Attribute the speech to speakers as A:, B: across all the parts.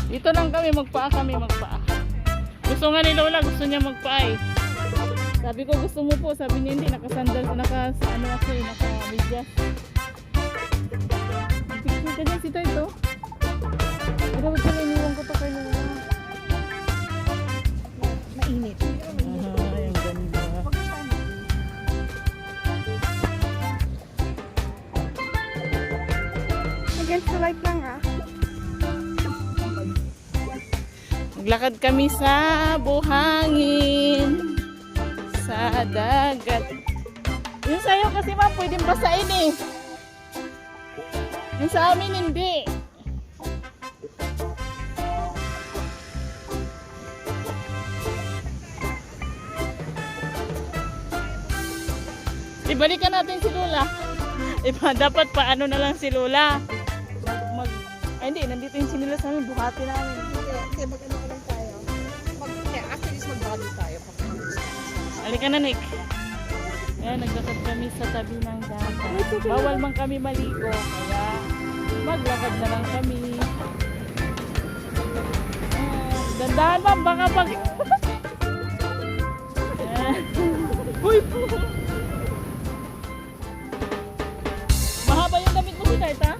A: Dito lang kami, magpaa kami, magpaa. Gusto nga ni Lola, gusto niya magpaa eh. Sabi ko gusto mo po, sabi niya hindi, nakasandal, ano ako eh, naka-medyas. Picture ka dyan, sito ito. Pero wag pala, iniwan ko to kay Lola.
B: Mainit.
A: Ay, ang ganda.
B: Against the light lang ah.
A: Naglakad kami sa buhangin, sa dagat. Yung sa'yo kasi ma'am, pwedeng basain eh. Yung sa amin hindi. Ibalikan natin si Lola. Iba, dapat paano na lang si Lola. Ay hindi, nandito yung sinilas namin, buhati namin.
B: Hindi, mag-ano ka lang tayo. After this, mag-body tayo.
A: Halika na, Nick. Ayan, naglakad kami sa tabi ng dagat. Bawal man kami maligo, kaya maglakad na lang kami. Dandahan ma'am, baka pag... Uy po! Mahaba yung damit mo si Tart, ha?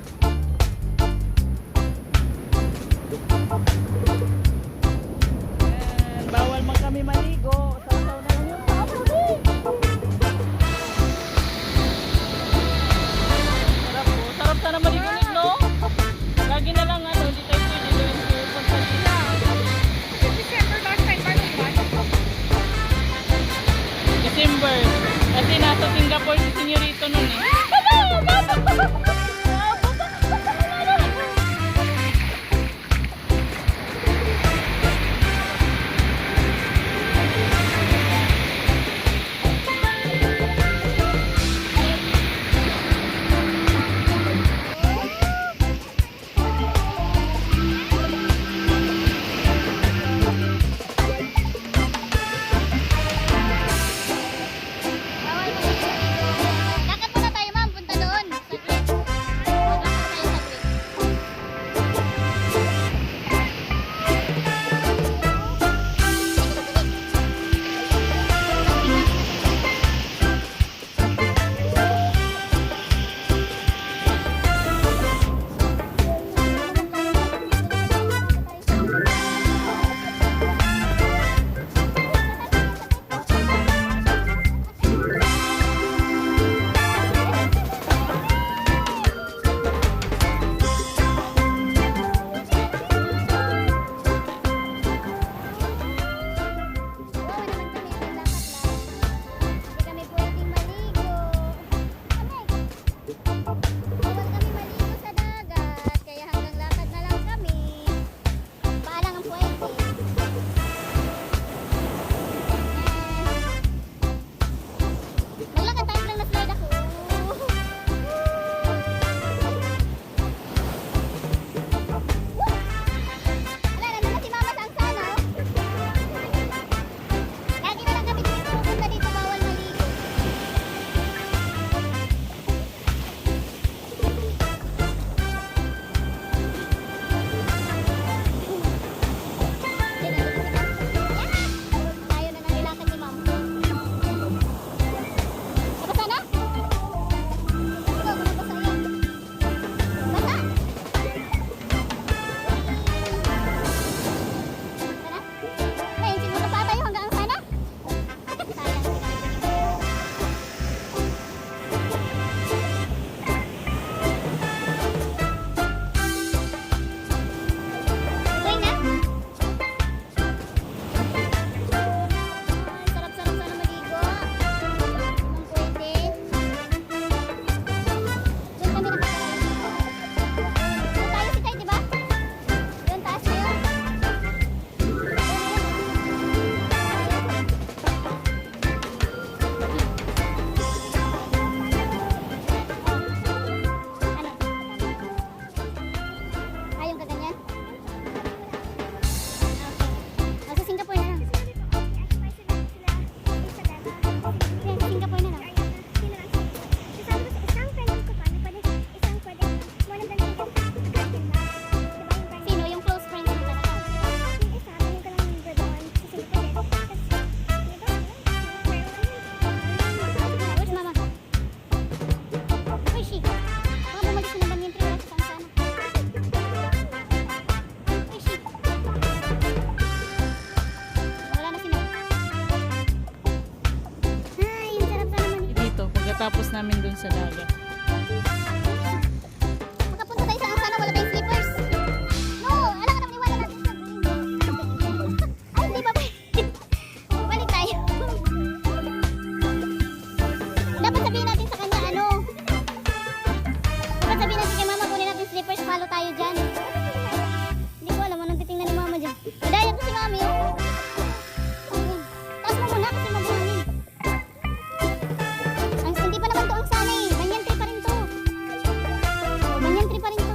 A: Ayan, bawal man kami maligo. Sasaw na lang yung tapo, eh. Sarap po. Sarap sana maligo, Nick, no? Lagi na lang, ano, hindi tayo pwede doon pupunta sila.
B: December last time, paano ba?
A: December. sa dagat.
B: Makapunta tayo sa sana wala tayong slippers. No, alam ka naman iwala natin sa ay, hindi ba? Balik tayo. Dapat sabihin natin sa kanya ano. Dapat sabihin natin kay mama kunin natin slippers, follow tayo dyan. Hindi ko alam anong titingnan ni mama dyan. Hidayat mo si mami oh. Okay. Taas mo muna kasi mabuhangin. Ang hindi pa naman to ang sana eh. Banyan tree pa rin to. Oh, banyan tree pa rin to.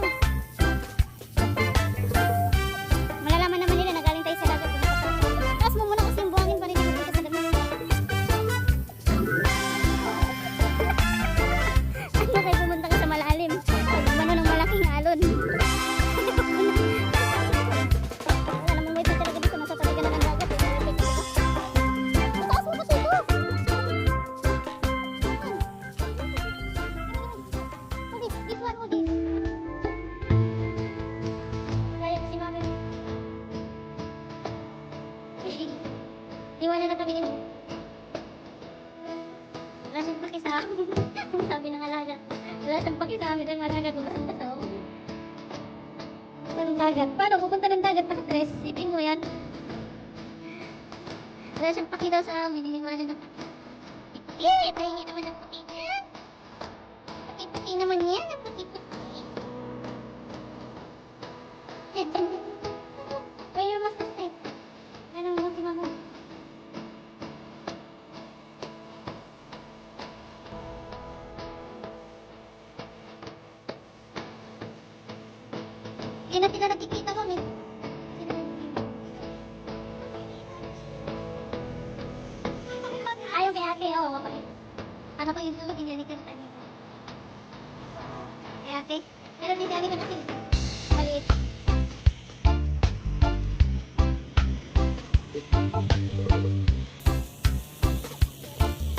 B: Malalaman naman nila na galing tayo sa dagat. Taas mo muna kasi yung buhangin pa rin yung pupunta sa dagat. Ano kayo pumunta ka sa malalim? Pag umano ng malaking alon. Wala namang may talaga dito. Nasa tabi ka na ng dagat. Taas mo kasi ito. Udi, this one, Udi. Kaya ko si mami. Iwanan na kami nito. Wala siyang paki sa amin. Sabi ng alaga. Wala siyang paki sa amin. Ang alaga kung saan sa ako. Punta ng dagat. Paano pupunta ng dagat naka-dress? Sipin mo yan. Wala siyang paki daw sa amin. Iniwanan na paki. Pahingi naman ng paki niya. Paki-paki naman yan. Ang paki-paki. Kaya mas nasip. Anong mo si mama? Hindi na sila nakikita kami. Ayaw kay ate, oo. Ano pa yung sulog, hindi ka sa kanina. Kay ate, meron din si ate kasi maliit.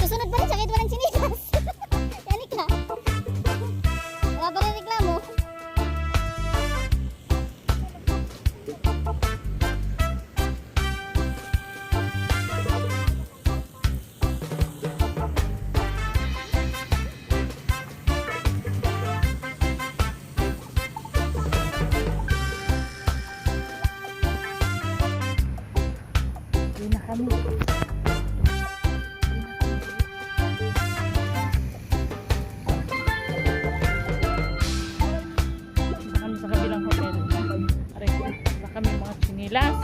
B: Susunod pa rin siya kahit walang sinilas. Yanik na. Wala pa rin reklamo.
A: Hindi na kami. Punta kami sa kabilang hotel. Aray ko, wala kami mga chinilas.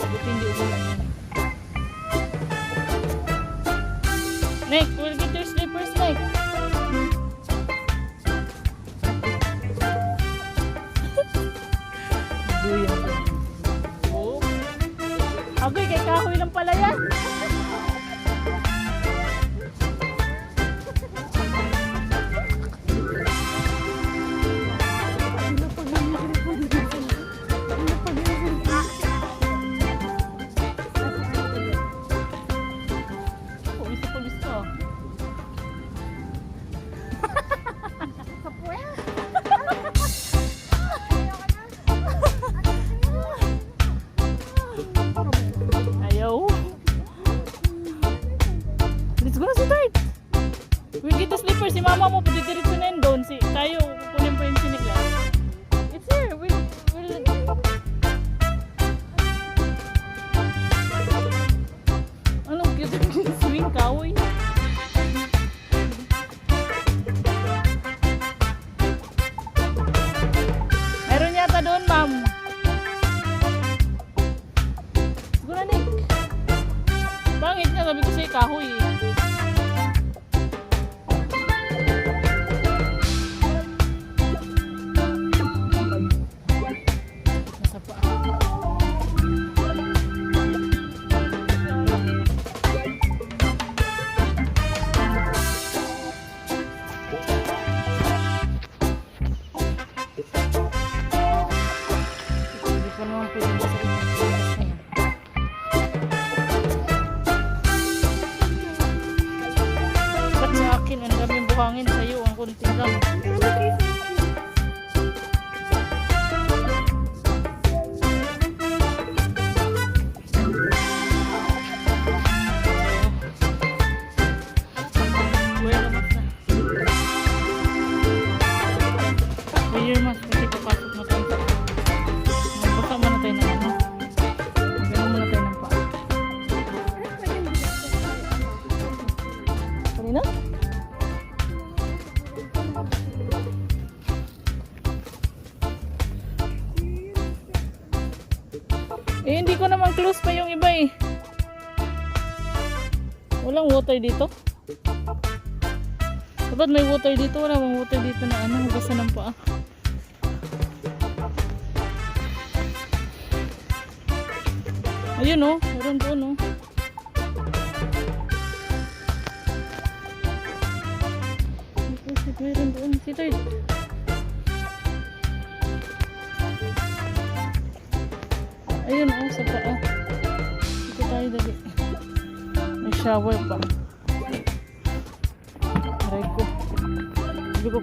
A: Buti hindi umulan yun. Nick, we'll get your slippers, Nick. Duyan. Oh. Agoy, kay kahoy lang pala yan. Pawis na pawis ka. Ayaw. Let's go na si Tart. We'll get the slippers. Si mama mo, padidiritso na yun doon. Tayo, kukunin pa yung sinilas. It's here. We'll... Anong cute yung swing kahoy? Meron yata doon, ma'am. Siguro na, Nick. Bangit nga, sabi ko sa'yo kahoy. Nasa paa. Hindi ko naman pwede sa Eh, hindi ko naman close pa yung iba eh. Walang water dito. Dapat may water dito. Wala bang water dito na ano, basa ng paa. Ayun oh, meron doon oh. Meron doon. Si Third. Ayun oh, sa paa. Dito tayo dali. May shower pa. Aray ko. Sabi ko,